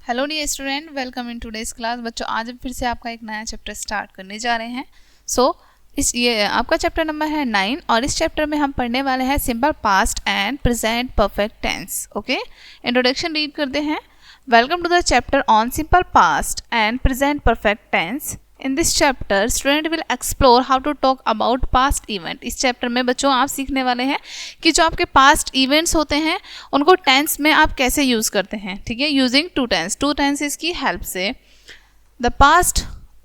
Hello dear student, welcome in today's class. बच्चों, आज फिर से आपका एक नया चैप्टर स्टार्ट करने जा रहे हैं। ये आपका चैप्टर नंबर है 9 और इस चैप्टर में हम पढ़ने वाले हैं simple past and present perfect tense. Okay, introduction read करते हैं। Welcome to the chapter on simple past and present perfect tense. In this chapter student will explore how to talk about past event. इस chapter में बच्चों आप सीखने वाले हैं कि जो आपके पास्ट इवेंट्स होते हैं उनको टेंस में आप कैसे यूज़ करते हैं। ठीक है, यूजिंग टू टेंसेस की हेल्प से।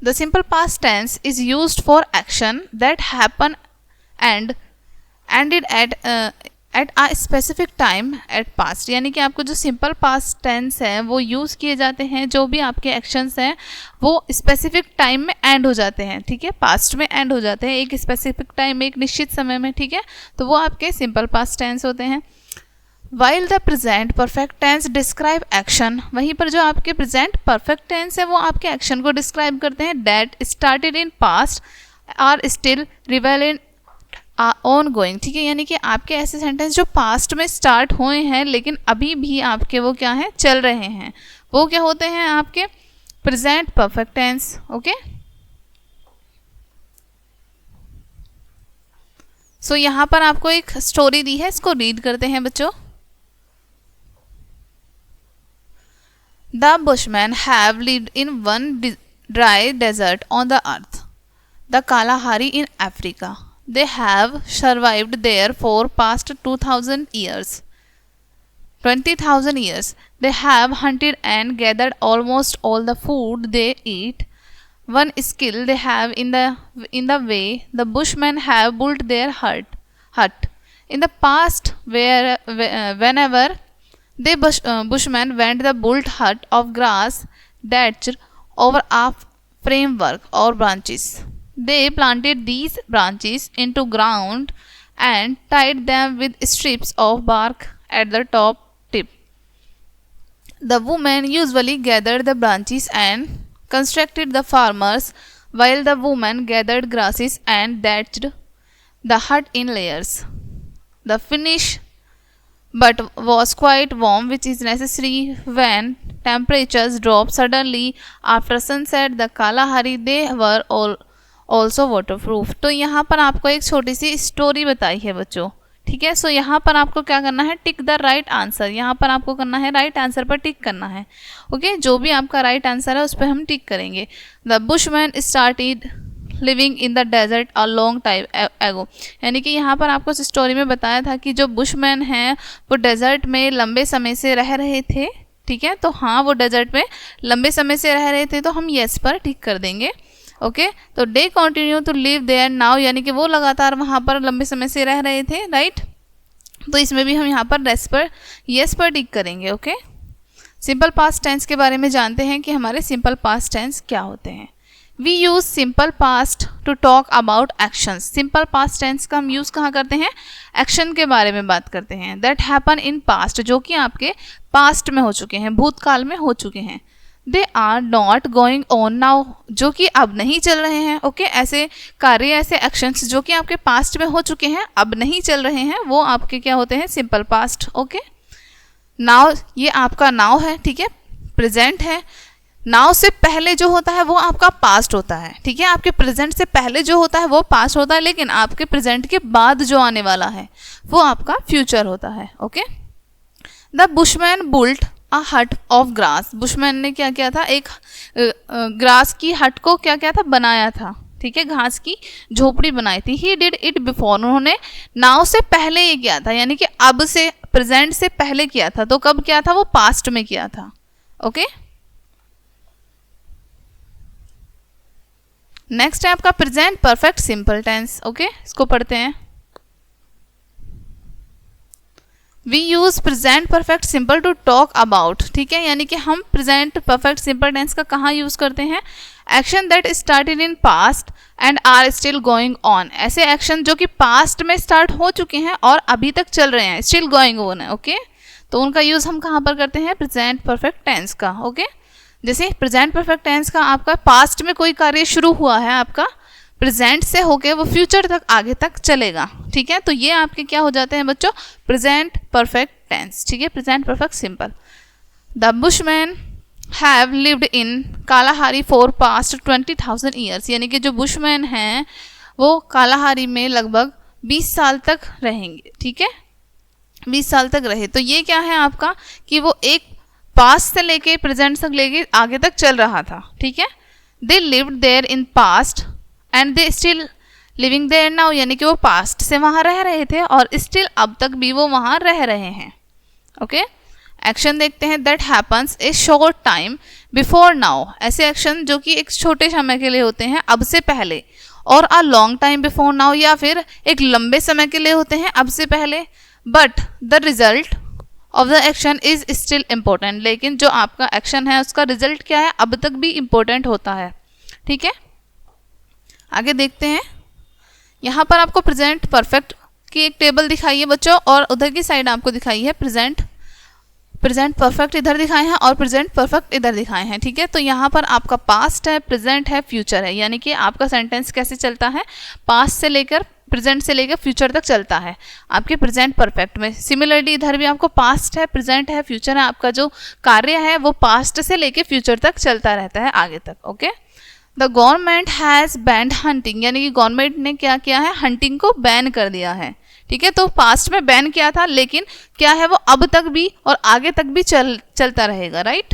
The simple past tense is used for action that happen and ended at a specific time at past. यानी कि आपको जो सिंपल पास्ट टेंस है वो यूज़ किए जाते हैं, जो भी आपके एक्शंस हैं वो स्पेसिफिक टाइम में एंड हो जाते हैं। ठीक है, पास्ट में एंड हो जाते हैं एक स्पेसिफिक टाइम में, एक निश्चित समय में। ठीक है, तो वो आपके सिंपल पास्ट टेंस होते हैं। While the present perfect tense describe action, वहीं पर जो आपके प्रेजेंट परफेक्ट टेंस है वो आपके एक्शन को डिस्क्राइब करते हैं। That started in past are still relevant ongoing. ठीक है, यानी कि आपके ऐसे सेंटेंस जो पास्ट में स्टार्ट हुए हैं लेकिन अभी भी आपके वो क्या हैं, चल रहे हैं, वो क्या होते हैं आपके प्रेजेंट परफेक्ट टेंस। ओके, सो यहाँ पर आपको एक स्टोरी दी है, इसको रीड करते हैं बच्चों। The bushman have lived in one dry desert on the earth, the Kalahari in Africa. They have survived there for past 2000 years. 20,000 years. They have hunted and gathered almost all the food they eat. One skill they have in the way the bushmen have built their hut. In the past, whenever the bushmen went the built hut of grass thatched over a framework or branches. They planted these branches into ground and tied them with strips of bark at the top tip. The women usually gathered the branches and constructed the farmers, while the women gathered grasses and thatched the hut in layers. The finish but was quite warm, which is necessary when temperatures dropped suddenly after sunset. The Kalahari, they were all also waterproof. तो यहाँ पर आपको एक छोटी सी story बताई है बच्चों। ठीक है, सो यहाँ पर आपको क्या करना है, टिक द राइट आंसर। यहाँ पर आपको करना है राइट आंसर पर टिक करना है। ओके, जो भी आपका राइट आंसर है उस पर हम टिक करेंगे। The bushman started living in the desert a long time ago. यानी कि यहाँ पर आपको इस स्टोरी में बताया था कि जो बुशमैन हैं वो डेजर्ट में लंबे समय से रह रहे थे। ठीक है, तो हाँ, वो डेजर्ट में लंबे समय से रह रहे थे, तो हम येस पर टिक कर देंगे। ओके, तो they continue to live there now, यानी कि वो लगातार वहाँ पर लंबे समय से रह रहे थे। राइट, तो इसमें भी हम यहाँ पर येस पर टिक करेंगे। ओके, सिंपल पास्ट टेंस के बारे में जानते हैं कि हमारे सिंपल पास्ट टेंस क्या होते हैं। We use simple past to talk about actions. Simple past tense का हम यूज़ कहाँ करते हैं, एक्शन के बारे में बात करते हैं। दैट हैपन इन पास्ट, जो कि आपके पास्ट में हो चुके हैं, भूतकाल में हो चुके हैं। They are not going on now, जो कि अब नहीं चल रहे हैं। ओके, ऐसे कार्य, ऐसे एक्शंस जो कि आपके पास्ट में हो चुके हैं, अब नहीं चल रहे हैं, वो आपके क्या होते हैं, सिंपल पास्ट। ओके, नाउ ये आपका नाउ है। ठीक है, प्रेजेंट है। नाउ से पहले जो होता है वो आपका पास्ट होता है। ठीक है, आपके प्रेजेंट से पहले जो होता है वो पास्ट होता है, लेकिन आपके प्रेजेंट के बाद जो आने वाला है वो आपका फ्यूचर होता है। ओके, द बुशमैन बुल्ट अ हट ऑफ ग्रास। बुशमैन ने क्या किया था, एक ग्रास की हट को क्या किया था, बनाया था। ठीक है, घास की झोपड़ी बनाई थी। ही डिड इट बिफोर, उन्होंने नाउ से पहले ये किया था, यानी कि अब से, प्रेजेंट से पहले किया था। तो कब किया था, वो पास्ट में किया था। ओके, नेक्स्ट है आपका present perfect simple tense. Okay, इसको पढ़ते हैं। We use present perfect simple to talk about. ठीक है, यानी कि हम प्रेजेंट परफेक्ट सिंपल टेंस का कहाँ यूज करते हैं, action that started in past and are still going on. ऐसे एक्शन जो कि पास्ट में स्टार्ट हो चुके हैं और अभी तक चल रहे हैं, स्टिल गोइंग ऑन है। ओके, तो उनका यूज हम कहाँ पर करते हैं, प्रेजेंट परफेक्ट टेंस का। ओके, जैसे प्रेजेंट परफेक्ट टेंस का आपका पास्ट में कोई कार्य शुरू हुआ है, आपका प्रेजेंट से होके वो फ्यूचर तक आगे तक चलेगा, ठीक है। तो ये आपके क्या हो जाते हैं बच्चों, प्रेजेंट परफेक्ट टेंस, ठीक है, present perfect simple. The bushman have lived in Kalahari for past 20,000 years, यानी कि जो बुशमैन हैं वो कालाहारी में लगभग 20 साल तक रहेंगे, ठीक है, 20 साल तक रहे। तो ये क्या है आपका कि वो एक पास्ट से लेके प्रेजेंट तक लेके आगे तक चल रहा था, ठीक है। They lived there in past and they still living there now, यानी कि वो पास्ट से वहाँ रह रहे थे और स्टिल अब तक भी वो वहाँ रह रहे हैं, ओके। एक्शन देखते हैं, that happens A short time before now, ऐसे एक्शन जो कि एक छोटे समय के लिए होते हैं अब से पहले, और अ लॉन्ग टाइम बिफोर नाउ, या फिर एक लंबे समय के लिए होते हैं अब से पहले। But the result of the action is still important, लेकिन जो आपका एक्शन है उसका रिजल्ट क्या है, अब तक भी इम्पोर्टेंट होता है, ठीक है। आगे देखते हैं, यहाँ पर आपको प्रेजेंट परफेक्ट की एक टेबल दिखाई है बच्चों, और उधर की साइड आपको दिखाई है प्रेजेंट परफेक्ट इधर दिखाए हैं और प्रेजेंट परफेक्ट इधर दिखाए हैं, ठीक है। तो यहाँ पर आपका पास्ट है, प्रेजेंट है, फ्यूचर है, यानी कि आपका सेंटेंस कैसे चलता है, पास्ट से लेकर प्रेजेंट से लेकर फ्यूचर तक चलता है आपके प्रेजेंट परफेक्ट में। सिमिलरली इधर भी आपको पास्ट है, प्रेजेंट है, फ्यूचर है, आपका जो कार्य है वो पास्ट से लेकर फ्यूचर तक चलता रहता है आगे तक, okay. The government has band hunting, यानी कि गवर्नमेंट ने क्या किया है, हंटिंग को बैन कर दिया है, ठीक है। तो पास्ट में बैन किया था, लेकिन क्या है वो अब तक भी और आगे तक भी चलता रहेगा, right.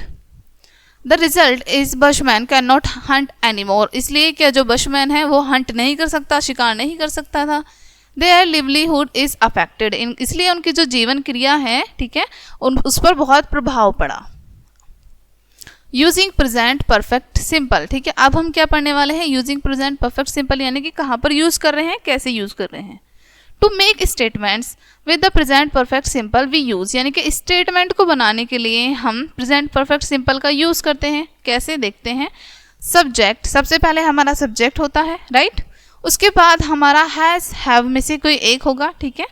The result is bushman can not hunt any more, इसलिए क्या जो बशमैन है वो हंट नहीं कर सकता, शिकार नहीं कर सकता था। देयर लिवलीहुड इज अफेक्टेड, इसलिए उनकी जो जीवन क्रिया है, ठीक है, उस पर बहुत प्रभाव पड़ा। यूजिंग प्रेजेंट परफेक्ट सिंपल, ठीक है। अब हम क्या पढ़ने वाले हैं, यूजिंग प्रेजेंट परफेक्ट सिंपल, यानी कि कहाँ पर यूज कर रहे हैं, कैसे यूज कर रहे हैं। To make statements with the present perfect simple we use, यानी कि स्टेटमेंट को बनाने के लिए हम प्रेजेंट परफेक्ट सिंपल का यूज़ करते हैं। कैसे देखते हैं, सब्जेक्ट, सबसे पहले हमारा सब्जेक्ट होता है, राइट। उसके बाद हमारा हैज़ हैव में से कोई एक होगा, ठीक है।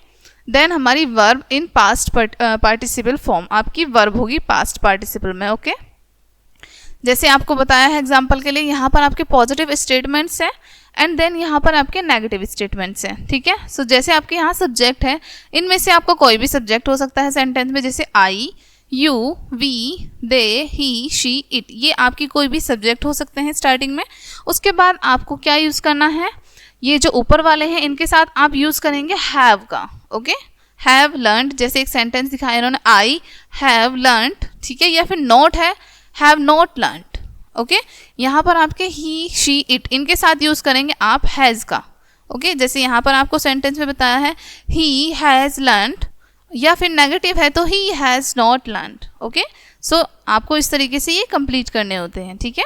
देन हमारी verb in past participle form, आपकी वर्ब होगी पास्ट पार्टिसिपल में, ओके। जैसे आपको बताया है एग्जाम्पल के लिए, यहाँ पर आपके पॉजिटिव स्टेटमेंट्स हैं एंड देन यहाँ पर आपके नेगेटिव स्टेटमेंट्स हैं, ठीक है। सो जैसे आपके यहाँ सब्जेक्ट है, इनमें से आपको कोई भी सब्जेक्ट हो सकता है सेंटेंस में, जैसे I, you, we, they, he, she, it, ये आपकी कोई भी सब्जेक्ट हो सकते हैं स्टार्टिंग में। उसके बाद आपको क्या यूज़ करना है, ये जो ऊपर वाले हैं इनके साथ आप यूज़ करेंगे हैव का, ओके। हैव लर्नड, जैसे एक सेंटेंस दिखाया इन्होंने, आई हैव लर्नड, ठीक है, या फिर नॉट है, हैव नॉट लर्नड, ओके। यहाँ पर आपके ही, शी, इट, इनके साथ यूज़ करेंगे आप हैज़ का, ओके। जैसे यहाँ पर आपको सेंटेंस में बताया है ही हैज़ लर्नड, या फिर नेगेटिव है तो he has not learned, okay. So आपको इस तरीके से ये कंप्लीट करने होते हैं, ठीक है।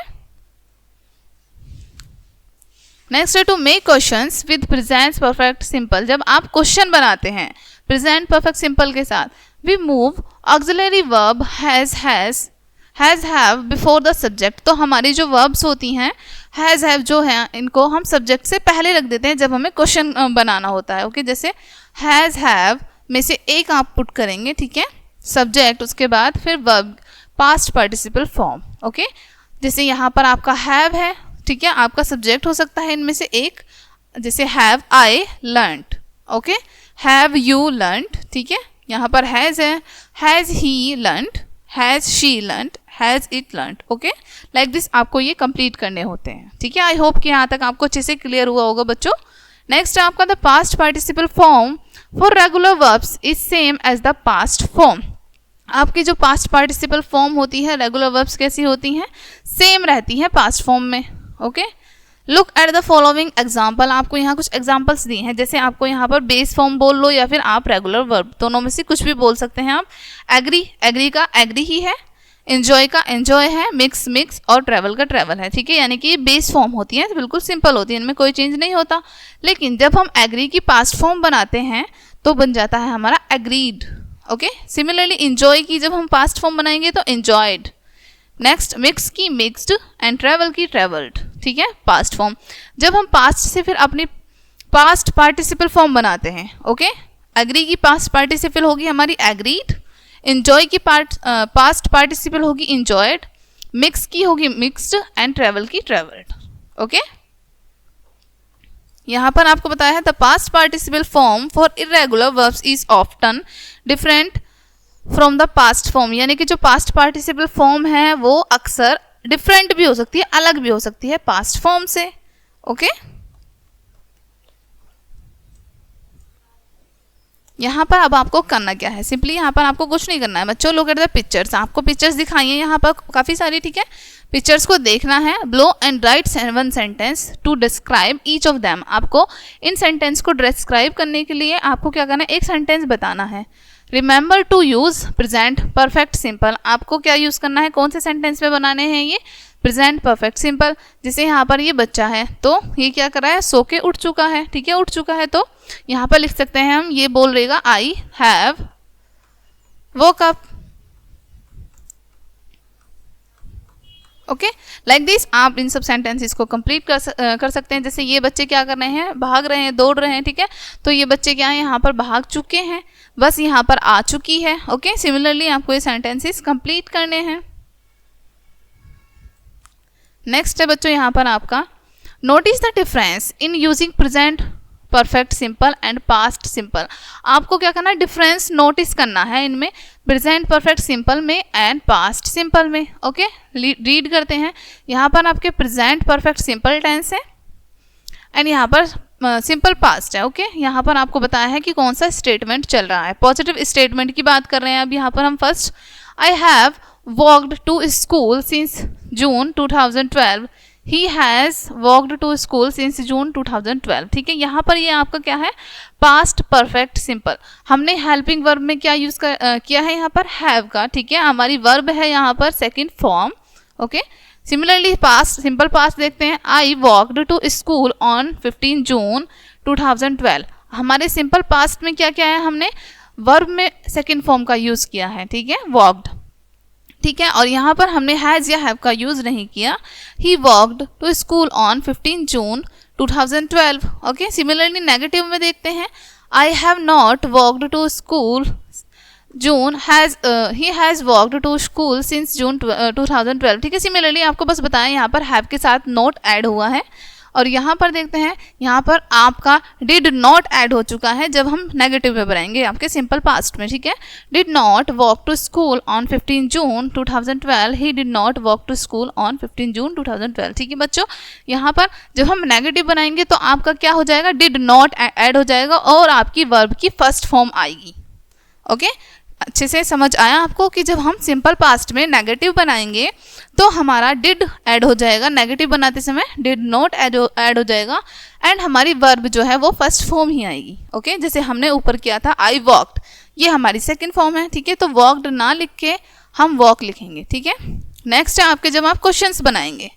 नेक्स्ट है to make questions with present perfect simple, जब आप क्वेश्चन बनाते हैं प्रेजेंट परफेक्ट सिंपल के साथ, we move auxiliary verb has have before the subject, तो हमारी जो वर्ब्स होती हैं हैज़ हैव जो है इनको हम सब्जेक्ट से पहले रख देते हैं जब हमें क्वेश्चन बनाना होता है, ओके। जैसे हैज़ हैव में से एक आप पुट करेंगे, ठीक है, सब्जेक्ट, उसके बाद फिर verb past participle form, okay. जैसे यहाँ पर आपका हैव है, ठीक है, आपका सब्जेक्ट हो सकता है इनमें से एक, जैसे have I learned, okay, have you learned, ठीक है। यहाँ पर हैज़ है, has he learned, has she learned, has it learned, okay. Like this आपको ये कंप्लीट करने होते हैं, ठीक है। आई होप कि यहाँ तक आपको अच्छे से क्लियर हुआ होगा बच्चों। नेक्स्ट है आपका the past participle form for regular verbs is same as the past form, आपकी जो पास्ट पार्टिसिपल फॉर्म होती है रेगुलर वर्ब्स कैसी होती हैं, सेम रहती हैं पास्ट फॉर्म में, okay. Look at the following example, आपको यहाँ कुछ एग्जाम्पल्स दिए हैं, जैसे आपको यहाँ पर बेस फॉर्म बोल लो या फिर आप रेगुलर वर्ब, दोनों में से कुछ भी बोल सकते हैं आप। एग्री का एग्री ही है, एंजॉय का एंजॉय है, मिक्स और ट्रैवल का ट्रैवल है, ठीक है। यानी कि ये बेस फॉर्म होती है, बिल्कुल सिंपल होती है, इनमें कोई चेंज नहीं होता। लेकिन जब हम एग्री की पास्ट फॉर्म बनाते हैं तो बन जाता है हमारा एग्रीड, ओके। सिमिलरली एंजॉय की जब हम पास्ट फॉर्म बनाएंगे तो एंजॉयड। नेक्स्ट मिक्स की मिक्स्ड एंड ट्रैवल की ट्रैवल्ड, ठीक है, पास्ट फॉर्म। जब हम पास्ट से फिर अपनी पास्ट पार्टिसिपल फॉर्म बनाते हैं, ओके। एग्री की पास्ट पार्टिसिपल होगी हमारी एग्रीड, एंजॉय की पास्ट पार्टिसिपल होगी एंजॉयड, मिक्स की होगी मिक्स्ड एंड ट्रेवल की ट्रेवल्ड। ओके, यहाँ पर आपको बताया है the past participle form for irregular verbs is often different from the past form, यानी कि जो पास्ट पार्टिसिपल फॉर्म है वो अक्सर डिफरेंट भी हो सकती है, अलग भी हो सकती है पास्ट फॉर्म से। ओके, यहाँ पर अब आपको करना क्या है, सिंपली यहाँ पर आपको कुछ नहीं करना है बच्चों। लोग एट द पिक्चर्स, आपको पिक्चर्स दिखाई है यहाँ पर काफ़ी सारी, ठीक है। पिक्चर्स को देखना है, below and write one sentence to describe each of them. आपको इन सेंटेंस को डिस्क्राइब करने के लिए आपको क्या करना है, एक सेंटेंस बताना है। Remember to use present perfect simple, आपको क्या यूज़ करना है, कौन से सेंटेंस में बनाने हैं ये, प्रेजेंट परफेक्ट सिंपल। जैसे यहाँ पर ये बच्चा है तो ये क्या कर रहा है, सो के उठ चुका है, ठीक है, उठ चुका है, तो यहाँ पर लिख सकते हैं हम, ये बोल रहेगा I have woke up. Okay, like this आप इन सब सेंटेंसेस को कंप्लीट कर सकते हैं। जैसे ये बच्चे क्या कर रहे हैं, भाग रहे हैं, दौड़ रहे हैं, ठीक है, तो ये बच्चे क्या है, यहाँ पर भाग चुके हैं, बस यहाँ पर आ चुकी है। ओके, सिमिलरली आपको ये सेंटेंसेस कंप्लीट करने हैं। नेक्स्ट है बच्चों यहाँ पर आपका, notice the difference in using present perfect simple and past simple. आपको क्या करना है, डिफरेंस नोटिस करना है इनमें, प्रेजेंट परफेक्ट सिंपल में एंड पास्ट सिंपल में। ओके, रीड करते हैं। यहाँ पर आपके प्रेजेंट परफेक्ट सिंपल टेंस है एंड यहाँ पर सिंपल पास्ट है। ओके, यहाँ पर आपको बताया है कि कौन सा स्टेटमेंट चल रहा है, पॉजिटिव स्टेटमेंट की बात कर रहे हैं। अब यहाँ पर हम first, I have walked to school since June 2012, he has walked to school since June 2012, ठीक है। यहाँ पर ये आपका क्या है, पास्ट परफेक्ट सिंपल। हमने हेल्पिंग वर्ब में क्या यूज़ किया है यहाँ पर, हैव का, ठीक है, हमारी वर्ब है यहाँ पर second form. Okay, similarly past simple past देखते हैं, I walked to school on 15 June 2012। हमारे सिंपल पास्ट में क्या क्या है, हमने वर्ब में सेकंड फॉर्म का यूज़ किया है, ठीक है, वॉक्ड, ठीक है, और यहाँ पर हमने हैज़ या हैव का यूज़ नहीं किया। He walked to school on 15 June 2012। Okay, similarly negative में देखते हैं, I have not walked to school June, he has walked to school since June 2012, ठीक है। सिमिलरली आपको बस बताएं यहाँ पर हैव के साथ नॉट ऐड हुआ है, और यहाँ पर देखते हैं, यहाँ पर आपका डिड नॉट ऐड हो चुका है जब हम नेगेटिव में बनाएंगे आपके सिंपल पास्ट में, ठीक है। Did not walk to school on 15 June 2012, he did not walk to school on 15 June 2012, ठीक है बच्चों। यहाँ पर जब हम नेगेटिव बनाएंगे तो आपका क्या हो जाएगा, डिड नॉट ऐड हो जाएगा और आपकी वर्ब की फर्स्ट फॉर्म आएगी। ओके, अच्छे से समझ आया आपको कि जब हम सिंपल पास्ट में नेगेटिव बनाएंगे तो हमारा डिड ऐड हो जाएगा, नेगेटिव बनाते समय डिड नॉट ऐड हो जाएगा एंड हमारी वर्ब जो है वो फर्स्ट फॉर्म ही आएगी। ओके, जैसे हमने ऊपर किया था आई वॉक्ड, ये हमारी सेकंड फॉर्म है, ठीक है, तो वॉक्ड ना लिख के हम वॉक लिखेंगे, ठीक है। नेक्स्ट है आपके, जब आप क्वेश्चंस बनाएंगे,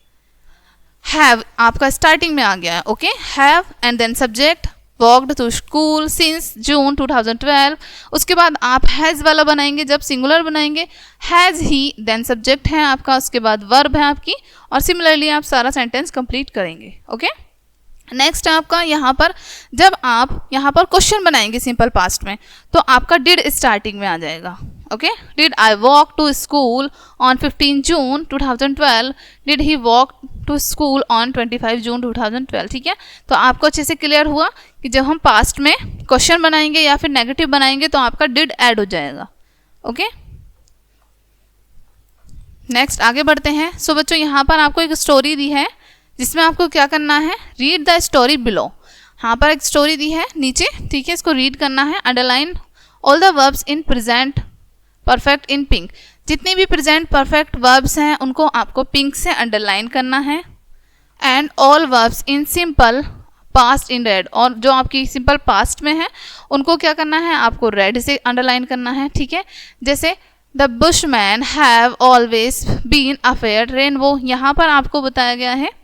हैव आपका स्टार्टिंग में आ गया है। Okay, have and then subject, walked to school since June 2012। उसके बाद आप हैज़ वाला बनाएंगे, जब सिंगुलर बनाएंगे हैज़ ही, देन सब्जेक्ट है आपका, उसके बाद वर्ब है आपकी, और सिमिलरली आप सारा सेंटेंस कंप्लीट करेंगे। ओके, नेक्स्ट आपका यहाँ पर, जब आप यहाँ पर क्वेश्चन बनाएंगे सिंपल पास्ट में तो आपका डिड स्टार्टिंग में आ जाएगा। Okay, did I walk to school on 15 June 2012, did he walk to school on 25 June 2012, ठीक है। तो आपको अच्छे से क्लियर हुआ कि जब हम पास्ट में क्वेश्चन बनाएंगे या फिर नेगेटिव बनाएंगे तो आपका डिड ऐड हो जाएगा। ओके, नेक्स्ट आगे बढ़ते हैं। सो बच्चों यहाँ पर आपको एक स्टोरी दी है जिसमें आपको क्या करना है, रीड द स्टोरी बिलो। यहाँ पर एक स्टोरी दी है नीचे, ठीक है, इसको रीड करना है। Underline all the verbs in present perfect in pink, जितनी भी प्रेजेंट परफेक्ट वर्ब्स हैं उनको आपको पिंक से अंडरलाइन करना है। And all verbs in simple past in red, और जो आपकी सिंपल पास्ट में है उनको क्या करना है, आपको रेड से अंडरलाइन करना है, ठीक है। जैसे the bushman have always been afraid rainbow, यहाँ पर आपको बताया गया है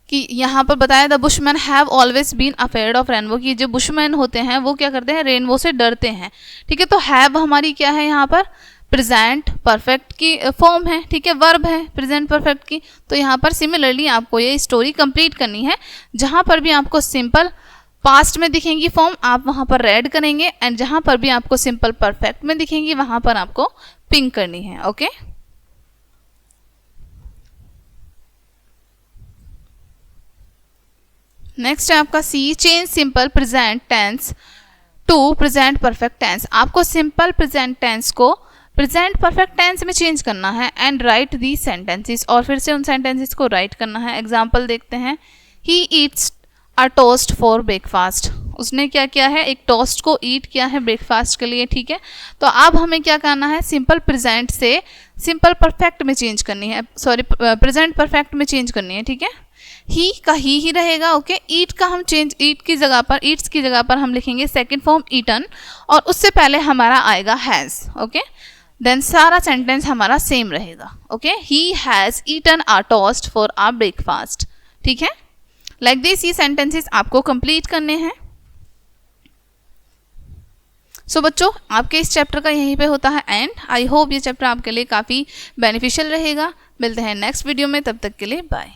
कि यहाँ पर बताया the bushman have always been afraid of rainbow, कि जो बुशमैन होते हैं वो क्या करते हैं, रेनबो से डरते हैं, ठीक है। तो हैव हमारी क्या है, यहाँ पर प्रेजेंट परफेक्ट की फॉर्म है, ठीक है, वर्ब है प्रेजेंट परफेक्ट की। तो यहाँ पर सिमिलरली आपको ये स्टोरी कंप्लीट करनी है। जहाँ पर भी आपको सिंपल पास्ट में दिखेंगी फॉर्म आप वहाँ पर रेड करेंगे, एंड जहाँ पर भी आपको सिंपल परफेक्ट में दिखेंगी वहाँ पर आपको पिंक करनी है। ओके, नेक्स्ट है आपका C, change simple present tense to present perfect tense. आपको सिंपल प्रेजेंट टेंस को प्रेजेंट परफेक्ट टेंस में चेंज करना है एंड राइट दी सेंटेंसेस, और फिर से उन सेंटेंसेस को राइट करना है। एग्जाम्पल देखते हैं, he eats a toast for breakfast. उसने क्या किया है, एक टोस्ट को ईट किया है ब्रेकफास्ट के लिए। ठीक है, तो अब हमें क्या करना है, सिंपल प्रेजेंट से सिंपल परफेक्ट में चेंज करनी है, सॉरी प्रेजेंट परफेक्ट में चेंज करनी है। ठीक है, ही का ही रहेगा। ओके, ईट का हम चेंज, ईट की जगह पर, ईट्स की जगह पर हम लिखेंगे सेकंड फॉर्म ईटन, और उससे पहले हमारा आएगा हैज़। ओके, देन सारा सेंटेंस हमारा सेम रहेगा। Okay, he has eaten a toast for a breakfast. ठीक है, लाइक दिस ये सेंटेंसेस आपको कंप्लीट करने हैं। सो बच्चों, आपके इस चैप्टर का यहीं पे होता है एंड। आई होप ये चैप्टर आपके लिए काफ़ी बेनिफिशियल रहेगा। मिलते हैं नेक्स्ट वीडियो में, तब तक के लिए बाय।